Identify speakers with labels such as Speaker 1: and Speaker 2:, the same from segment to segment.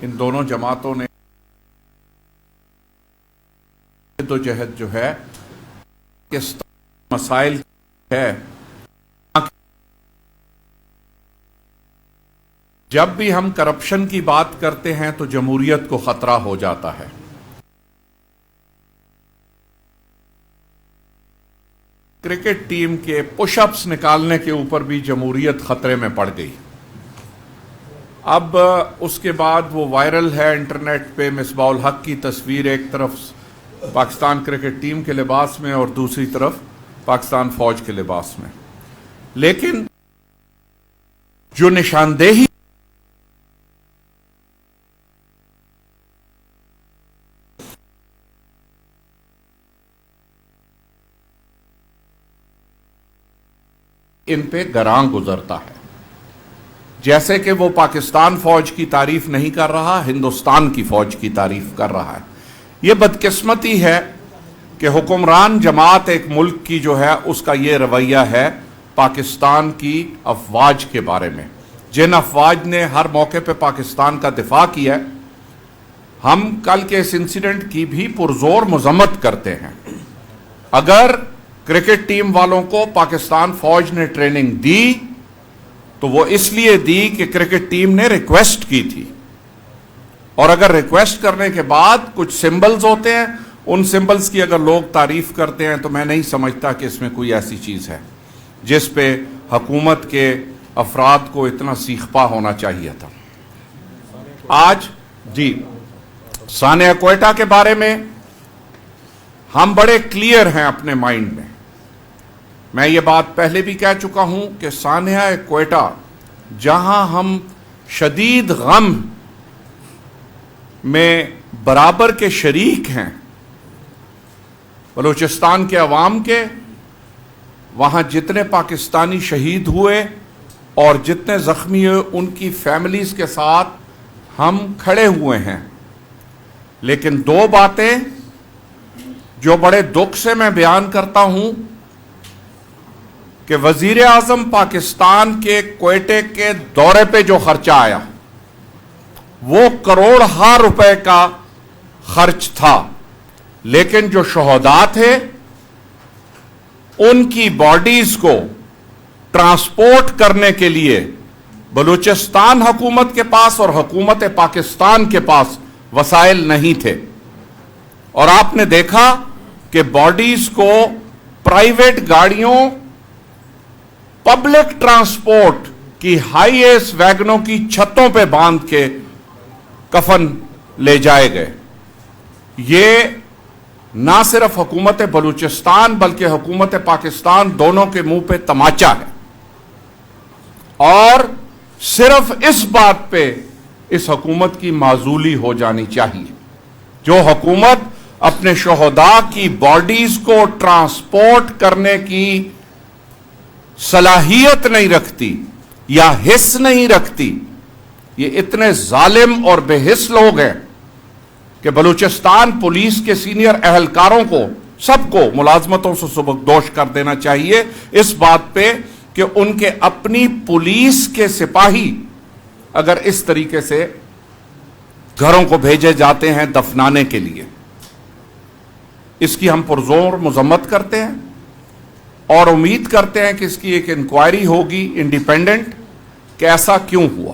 Speaker 1: ان دونوں جماعتوں نے جدوجہد جو ہے کس مسائل ہے، جب بھی ہم کرپشن کی بات کرتے ہیں تو جمہوریت کو خطرہ ہو جاتا ہے۔ کرکٹ ٹیم کے پش اپس نکالنے کے اوپر بھی جمہوریت خطرے میں پڑ گئی۔ اب اس کے بعد وہ وائرل ہے انٹرنیٹ پہ مصباح الحق کی تصویر، ایک طرف پاکستان کرکٹ ٹیم کے لباس میں اور دوسری طرف پاکستان فوج کے لباس میں، لیکن جو نشاندہی ان پہ گراں گزرتا ہے، جیسے کہ وہ پاکستان فوج کی تعریف نہیں کر رہا، ہندوستان کی فوج کی تعریف کر رہا ہے۔ یہ بدقسمتی ہے کہ حکمران جماعت ایک ملک کی جو ہے اس کا یہ رویہ ہے پاکستان کی افواج کے بارے میں، جن افواج نے ہر موقع پہ پاکستان کا دفاع کیا ہے۔ ہم کل کے اس انسیڈنٹ کی بھی پرزور مذمت کرتے ہیں۔ اگر کرکٹ ٹیم والوں کو پاکستان فوج نے ٹریننگ دی تو وہ اس لیے دی کہ کرکٹ ٹیم نے ریکویسٹ کی تھی، اور اگر ریکویسٹ کرنے کے بعد کچھ سمبلز ہوتے ہیں، ان سمبلز کی اگر لوگ تعریف کرتے ہیں تو میں نہیں سمجھتا کہ اس میں کوئی ایسی چیز ہے جس پہ حکومت کے افراد کو اتنا سیخ پا ہونا چاہیے تھا۔ آج سانحہ کوئٹہ کے بارے میں ہم بڑے کلیئر ہیں اپنے مائنڈ میں یہ بات پہلے بھی کہہ چکا ہوں کہ سانحہ کوئٹہ جہاں ہم شدید غم میں برابر کے شریک ہیں بلوچستان کے عوام کے، وہاں جتنے پاکستانی شہید ہوئے اور جتنے زخمی ہوئے ان کی فیملیز کے ساتھ ہم کھڑے ہوئے ہیں، لیکن دو باتیں جو بڑے دکھ سے میں بیان کرتا ہوں کہ وزیر اعظم پاکستان کے کوئٹے کے دورے پہ جو خرچہ آیا وہ کروڑہا روپے کا خرچ تھا، لیکن جو شہداء تھے ان کی باڈیز کو ٹرانسپورٹ کرنے کے لیے بلوچستان حکومت کے پاس اور حکومت پاکستان کے پاس وسائل نہیں تھے، اور آپ نے دیکھا کہ باڈیز کو پرائیویٹ گاڑیوں، پبلک ٹرانسپورٹ کی ہائی ایس ویگنوں کی چھتوں پہ باندھ کے کفن لے جائے گئے۔ یہ نہ صرف حکومت بلوچستان بلکہ حکومت پاکستان دونوں کے منہ پہ تماچا ہے، اور صرف اس بات پہ اس حکومت کی معزولی ہو جانی چاہیے۔ جو حکومت اپنے شہداء کی باڈیز کو ٹرانسپورٹ کرنے کی صلاحیت نہیں رکھتی یا حس نہیں رکھتی، یہ اتنے ظالم اور بے حس لوگ ہیں کہ بلوچستان پولیس کے سینئر اہلکاروں کو سب کو ملازمتوں سے سبکدوش کر دینا چاہیے اس بات پہ کہ ان کے اپنی پولیس کے سپاہی اگر اس طریقے سے گھروں کو بھیجے جاتے ہیں دفنانے کے لیے۔ اس کی ہم پرزور مذمت کرتے ہیں اور امید کرتے ہیں کہ اس کی ایک انکوائری ہوگی انڈیپینڈنٹ کہ ایسا کیوں ہوا۔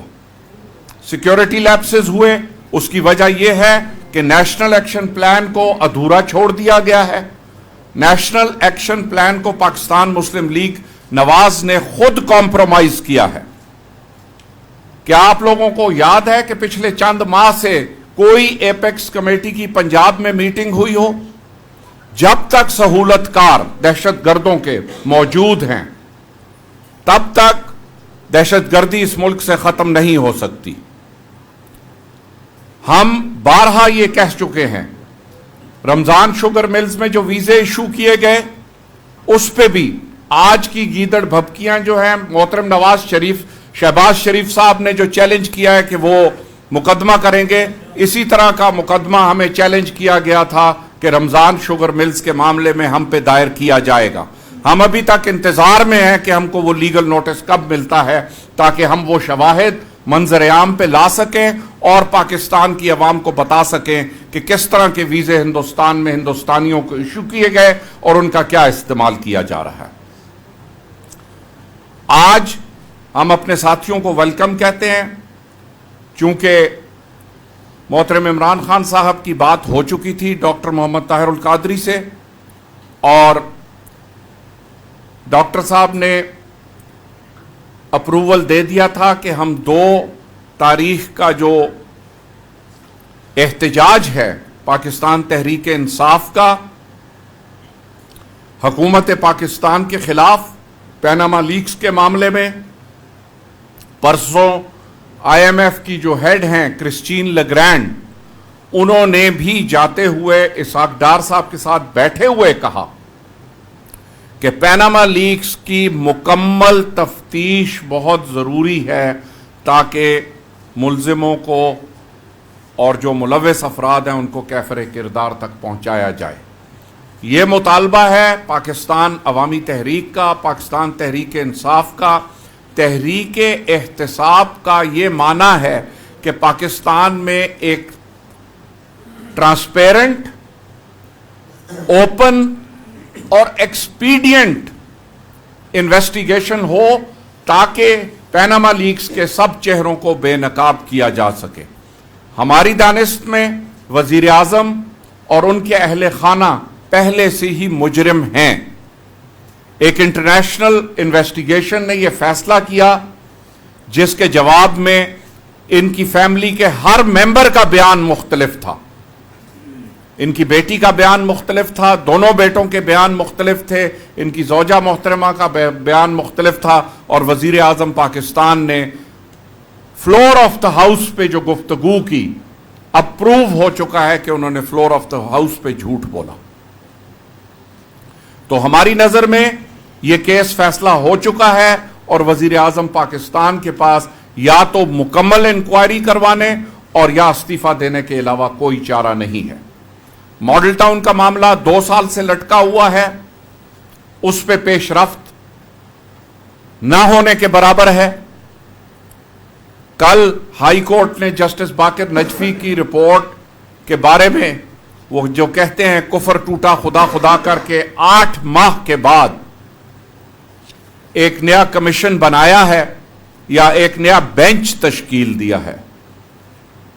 Speaker 1: سیکیورٹی لیپسز ہوئے، اس کی وجہ یہ ہے کہ نیشنل ایکشن پلان کو ادھورا چھوڑ دیا گیا ہے۔ نیشنل ایکشن پلان کو پاکستان مسلم لیگ نواز نے خود کمپرومائز کیا ہے۔ کیا آپ لوگوں کو یاد ہے کہ پچھلے چند ماہ سے کوئی ایپیکس کمیٹی کی پنجاب میں میٹنگ ہوئی ہو؟ جب تک سہولت کار دہشت گردوں کے موجود ہیں تب تک دہشت گردی اس ملک سے ختم نہیں ہو سکتی۔ ہم بارہا یہ کہہ چکے ہیں، رمضان شوگر ملز میں جو ویزے ایشو کیے گئے اس پہ بھی آج کی گیدڑ بھبکیاں جو ہیں، محترم شہباز شریف صاحب نے جو چیلنج کیا ہے کہ وہ مقدمہ کریں گے، اسی طرح کا مقدمہ ہمیں چیلنج کیا گیا تھا کہ رمضان شوگر ملز کے معاملے میں ہم پہ دائر کیا جائے گا۔ ہم ابھی تک انتظار میں ہیں کہ ہم کو وہ لیگل نوٹس کب ملتا ہے تاکہ ہم وہ شواہد منظر عام پہ لا سکیں اور پاکستان کی عوام کو بتا سکیں کہ کس طرح کے ویزے ہندوستان میں ہندوستانیوں کو ایشو کیے گئے اور ان کا کیا استعمال کیا جا رہا ہے۔ آج ہم اپنے ساتھیوں کو ویلکم کہتے ہیں، چونکہ محترم عمران خان صاحب کی بات ہو چکی تھی ڈاکٹر محمد طاہر القادری سے، اور ڈاکٹر صاحب نے اپروول دے دیا تھا کہ ہم 2 تاریخ کا جو احتجاج ہے پاکستان تحریک انصاف کا حکومت پاکستان کے خلاف پیناما لیکس کے معاملے میں، پرسوں آئی ایم ایف کی جو ہیڈ ہیں کرسچین لیگرینڈ، انہوں نے بھی جاتے ہوئے اسحاق ڈار صاحب کے ساتھ بیٹھے ہوئے کہا کہ پیناما لیکس کی مکمل تفتیش بہت ضروری ہے تاکہ ملزموں کو اور جو ملوث افراد ہیں ان کو کیفر کردار تک پہنچایا جائے۔ یہ مطالبہ ہے پاکستان عوامی تحریک کا، پاکستان تحریک انصاف کا۔ تحریک احتساب کا یہ معنی ہے کہ پاکستان میں ایک ٹرانسپیرنٹ، اوپن اور ایکسپیڈینٹ انویسٹیگیشن ہو تاکہ پیناما لیکس کے سب چہروں کو بے نقاب کیا جا سکے۔ ہماری دانست میں وزیر اعظم اور ان کے اہل خانہ پہلے سے ہی مجرم ہیں۔ ایک انٹرنیشنل انویسٹیگیشن نے یہ فیصلہ کیا جس کے جواب میں ان کی فیملی کے ہر ممبر کا بیان مختلف تھا۔ ان کی بیٹی کا بیان مختلف تھا، دونوں بیٹوں کے بیان مختلف تھے، ان کی زوجہ محترمہ کا بیان مختلف تھا، اور وزیر اعظم پاکستان نے فلور آف دا ہاؤس پہ جو گفتگو کی، اپروو ہو چکا ہے کہ انہوں نے فلور آف دا ہاؤس پہ جھوٹ بولا۔ تو ہماری نظر میں یہ کیس فیصلہ ہو چکا ہے اور وزیر اعظم پاکستان کے پاس یا تو مکمل انکوائری کروانے اور یا استعفیٰ دینے کے علاوہ کوئی چارہ نہیں ہے۔ ماڈل ٹاؤن کا معاملہ 2 سال سے لٹکا ہوا ہے، اس پہ پیش رفت نہ ہونے کے برابر ہے۔ کل ہائی کورٹ نے جسٹس باقر نجفی کی رپورٹ کے بارے میں وہ جو کہتے ہیں کفر ٹوٹا خدا خدا کر کے 8 ماہ کے بعد ایک نیا کمیشن بنایا ہے یا ایک نیا بینچ تشکیل دیا ہے،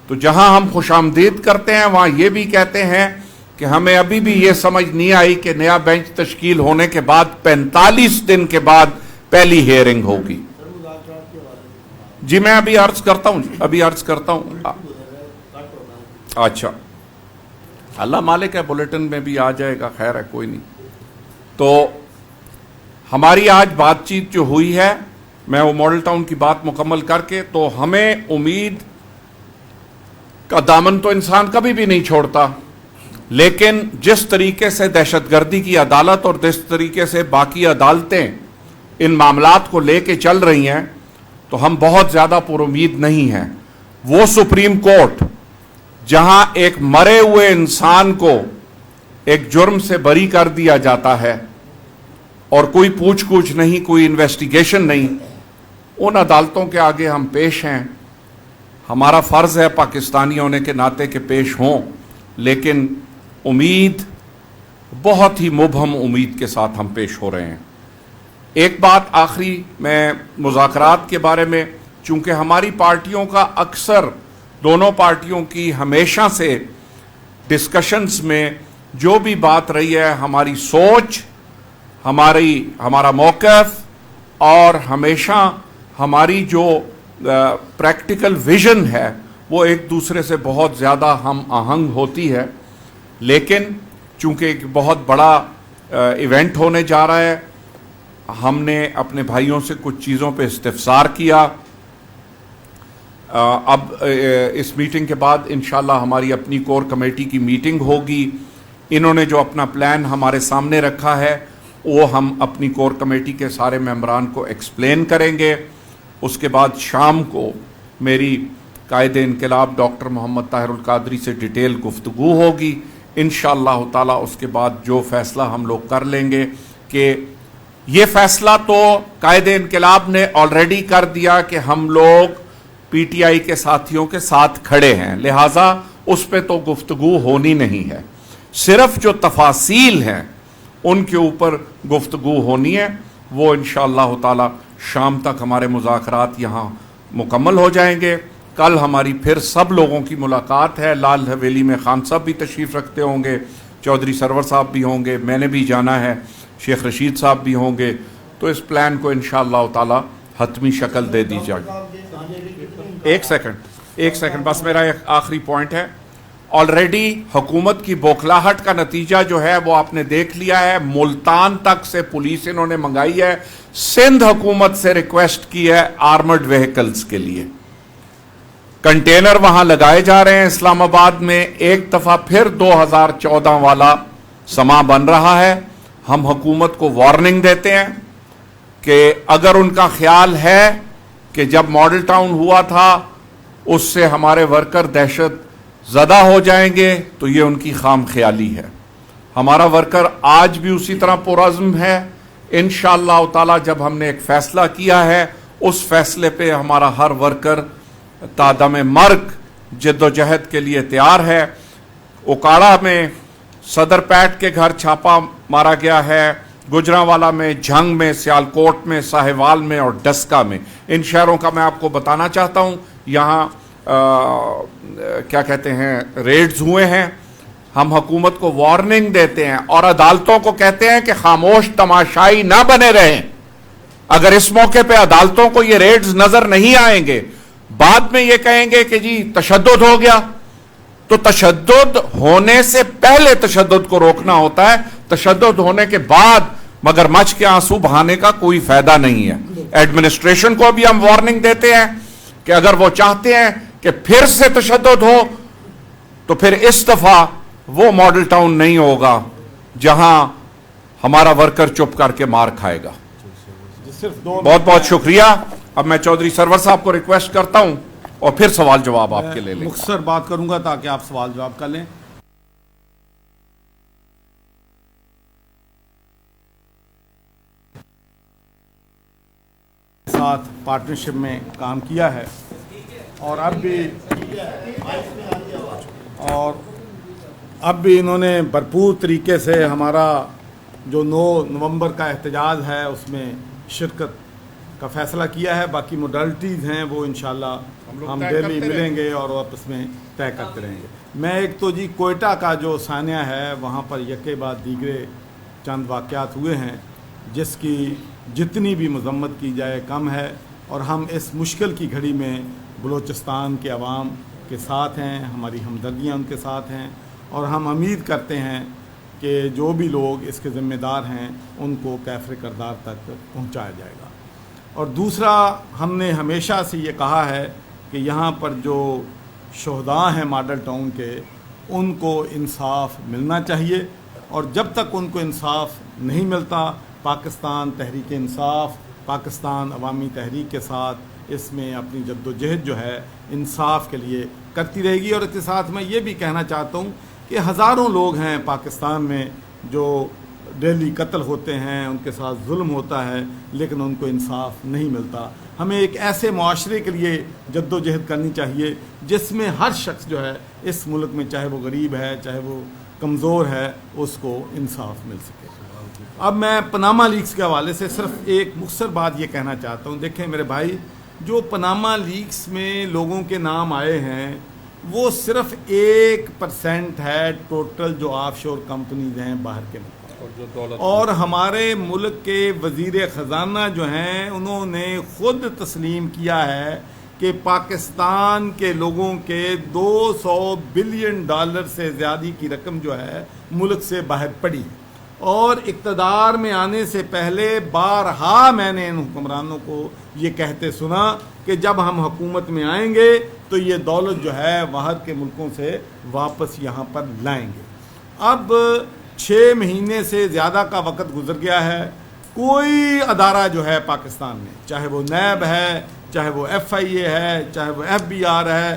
Speaker 1: تو جہاں ہم خوش آمدید کرتے ہیں وہاں یہ بھی کہتے ہیں کہ ہمیں ابھی بھی یہ سمجھ نہیں آئی کہ نیا بینچ تشکیل ہونے کے بعد 45 دن کے بعد پہلی ہیئرنگ ہوگی۔ جی میں ابھی عرض کرتا ہوں اچھا اللہ مالک ہے، بلیٹن میں بھی آ جائے گا، خیر ہے کوئی نہیں۔ تو ہماری آج بات چیت جو ہوئی ہے، میں وہ ماڈل ٹاؤن کی بات مکمل کر کے، تو ہمیں امید کا دامن تو انسان کبھی بھی نہیں چھوڑتا، لیکن جس طریقے سے دہشت گردی کی عدالت اور جس طریقے سے باقی عدالتیں ان معاملات کو لے کے چل رہی ہیں، تو ہم بہت زیادہ پر امید نہیں ہیں۔ وہ سپریم کورٹ جہاں ایک مرے ہوئے انسان کو ایک جرم سے بری کر دیا جاتا ہے اور کوئی پوچھ گچھ نہیں، کوئی انویسٹیگیشن نہیں، ان عدالتوں کے آگے ہم پیش ہیں۔ ہمارا فرض ہے پاکستانی ہونے کے ناطے کہ پیش ہوں، لیکن امید بہت ہی مبہم امید کے ساتھ ہم پیش ہو رہے ہیں۔ ایک بات آخری میں مذاکرات کے بارے میں، چونکہ ہماری پارٹیوں کا اکثر دونوں پارٹیوں کی ہمیشہ سے ڈسکشنز میں جو بھی بات رہی ہے، ہماری سوچ، ہمارا موقف اور ہمیشہ ہماری جو پریکٹیکل ویژن ہے وہ ایک دوسرے سے بہت زیادہ ہم آہنگ ہوتی ہے، لیکن چونکہ ایک بہت بڑا ایونٹ ہونے جا رہا ہے، ہم نے اپنے بھائیوں سے کچھ چیزوں پہ استفسار کیا۔ اب اس میٹنگ کے بعد انشاءاللہ ہماری اپنی کور کمیٹی کی میٹنگ ہوگی۔ انہوں نے جو اپنا پلان ہمارے سامنے رکھا ہے وہ ہم اپنی کور کمیٹی کے سارے ممبران کو ایکسپلین کریں گے۔ اس کے بعد شام کو میری قائد انقلاب ڈاکٹر محمد طاہر القادری سے ڈیٹیل گفتگو ہوگی۔ انشاءاللہ تعالی اس کے بعد جو فیصلہ ہم لوگ کر لیں گے، کہ یہ فیصلہ تو قائد انقلاب نے آلریڈی کر دیا کہ ہم لوگ پی ٹی آئی کے ساتھیوں کے ساتھ کھڑے ہیں، لہٰذا اس پہ تو گفتگو ہونی نہیں ہے، صرف جو تفاصیل ہیں ان کے اوپر گفتگو ہونی ہے۔ وہ انشاءاللہ تعالی شام تک ہمارے مذاکرات یہاں مکمل ہو جائیں گے۔ کل ہماری پھر سب لوگوں کی ملاقات ہے، لال حویلی میں خان صاحب بھی تشریف رکھتے ہوں گے، چودھری سرور صاحب بھی ہوں گے، میں نے بھی جانا ہے، شیخ رشید صاحب بھی ہوں گے، تو اس پلان کو انشاءاللہ تعالی حتمی شکل دے دی جائے گی۔ ایک سیکنڈ بس، میرا ایک آخری پوائنٹ ہے۔ آلریڈی حکومت کی بوکھلاہٹ کا نتیجہ جو ہے وہ آپ نے دیکھ لیا ہے، ملتان تک سے پولیس انہوں نے منگائی ہے، سندھ حکومت سے ریکویسٹ کی ہے آرمرڈ وہیکلز کے لیے، کنٹینر وہاں لگائے جا رہے ہیں اسلام آباد میں۔ ایک دفعہ پھر 2014 والا سما بن رہا ہے۔ ہم حکومت کو وارننگ دیتے ہیں کہ اگر ان کا خیال ہے کہ جب ماڈل ٹاؤن ہوا تھا اس سے ہمارے ورکر دہشت زدہ ہو جائیں گے تو یہ ان کی خام خیالی ہے۔ ہمارا ورکر آج بھی اسی طرح پرعزم ہے۔ انشاءاللہ تعالی جب ہم نے ایک فیصلہ کیا ہے اس فیصلے پہ ہمارا ہر ورکر تا دم مرگ جد و جہد کے لیے تیار ہے۔ اوکاڑا میں صدر پیٹ کے گھر چھاپا مارا گیا ہے، گجرانوالا میں، جھنگ میں، سیالکوٹ میں، ساہیوال میں اور ڈسکا میں۔ ان شہروں کا میں آپ کو بتانا چاہتا ہوں، یہاں کیا کہتے ہیں ریڈز ہوئے ہیں۔ ہم حکومت کو وارننگ دیتے ہیں اور عدالتوں کو کہتے ہیں کہ خاموش تماشائی نہ بنے رہیں۔ اگر اس موقع پہ عدالتوں کو یہ ریڈز نظر نہیں آئیں گے، بعد میں یہ کہیں گے کہ جی تشدد ہو گیا، تو تشدد ہونے سے پہلے تشدد کو روکنا ہوتا ہے، تشدد ہونے کے بعد مگر مچھ کے آنسو بہانے کا کوئی فائدہ نہیں ہے۔ ایڈمنسٹریشن کو بھی ہم وارننگ دیتے ہیں کہ اگر وہ چاہتے ہیں کہ پھر سے تشدد ہو تو پھر اس دفعہ وہ ماڈل ٹاؤن نہیں ہوگا جہاں ہمارا ورکر چپ کر کے مار کھائے گا۔ بہت بہت شکریہ۔ اب میں چودھری سرور صاحب کو ریکویسٹ کرتا ہوں اور پھر سوال جواب آپ کے لے لیں۔
Speaker 2: مختصر بات کروں گا تاکہ آپ سوال جواب کر لیں۔ ساتھ پارٹنرشپ میں کام کیا ہے اور اب بھی انہوں نے بھرپور طریقے سے ہمارا جو 9 نومبر کا احتجاج ہے اس میں شرکت کا فیصلہ کیا ہے۔ باقی موڈلٹیز ہیں وہ انشاءاللہ ہم ڈیلی ملیں گے اور آپس میں طے کرتے رہیں گے۔ میں ایک تو جی کوئٹہ کا جو ثانیہ ہے وہاں پر یکے بعد دیگرے چند واقعات ہوئے ہیں جس کی جتنی بھی مذمت کی جائے کم ہے، اور ہم اس مشکل کی گھڑی میں بلوچستان کے عوام کے ساتھ ہیں، ہماری ہمدردیاں ان کے ساتھ ہیں، اور ہم امید کرتے ہیں کہ جو بھی لوگ اس کے ذمہ دار ہیں ان کو کیفر کردار تک پہنچایا جائے گا۔ اور دوسرا، ہم نے ہمیشہ سے یہ کہا ہے کہ یہاں پر جو شہداء ہیں ماڈل ٹاؤن کے ان کو انصاف ملنا چاہیے، اور جب تک ان کو انصاف نہیں ملتا پاکستان تحریک انصاف، پاکستان عوامی تحریک کے ساتھ اس میں اپنی جد و جہد جو ہے انصاف کے لیے کرتی رہے گی۔ اور اس کے ساتھ میں یہ بھی کہنا چاہتا ہوں کہ ہزاروں لوگ ہیں پاکستان میں جو ڈیلی قتل ہوتے ہیں، ان کے ساتھ ظلم ہوتا ہے، لیکن ان کو انصاف نہیں ملتا۔ ہمیں ایک ایسے معاشرے کے لیے جد و جہد کرنی چاہیے جس میں ہر شخص جو ہے اس ملک میں، چاہے وہ غریب ہے چاہے وہ کمزور ہے، اس کو انصاف مل سکے۔ اب میں پاناما لیکس کے حوالے سے صرف ایک مختصر بات یہ کہنا چاہتا ہوں۔ دیکھیں میرے بھائی، جو پاناما لیکس میں لوگوں کے نام آئے ہیں وہ صرف 1% ہے ٹوٹل جو آف شور کمپنیز ہیں باہر کے ملک، اور ہمارے ملک کے وزیر خزانہ جو ہیں انہوں نے خود تسلیم کیا ہے کہ پاکستان کے لوگوں کے $200 بلین سے زیادہ کی رقم جو ہے ملک سے باہر پڑی، اور اقتدار میں آنے سے پہلے بارہا میں نے ان حکمرانوں کو یہ کہتے سنا کہ جب ہم حکومت میں آئیں گے تو یہ دولت جو ہے باہر کے ملکوں سے واپس یہاں پر لائیں گے۔ اب 6 مہینے سے زیادہ کا وقت گزر گیا ہے، کوئی ادارہ جو ہے پاکستان میں، چاہے وہ نیب ہے، چاہے وہ FIA ہے، چاہے وہ FBI ہے،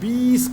Speaker 2: 20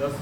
Speaker 3: 10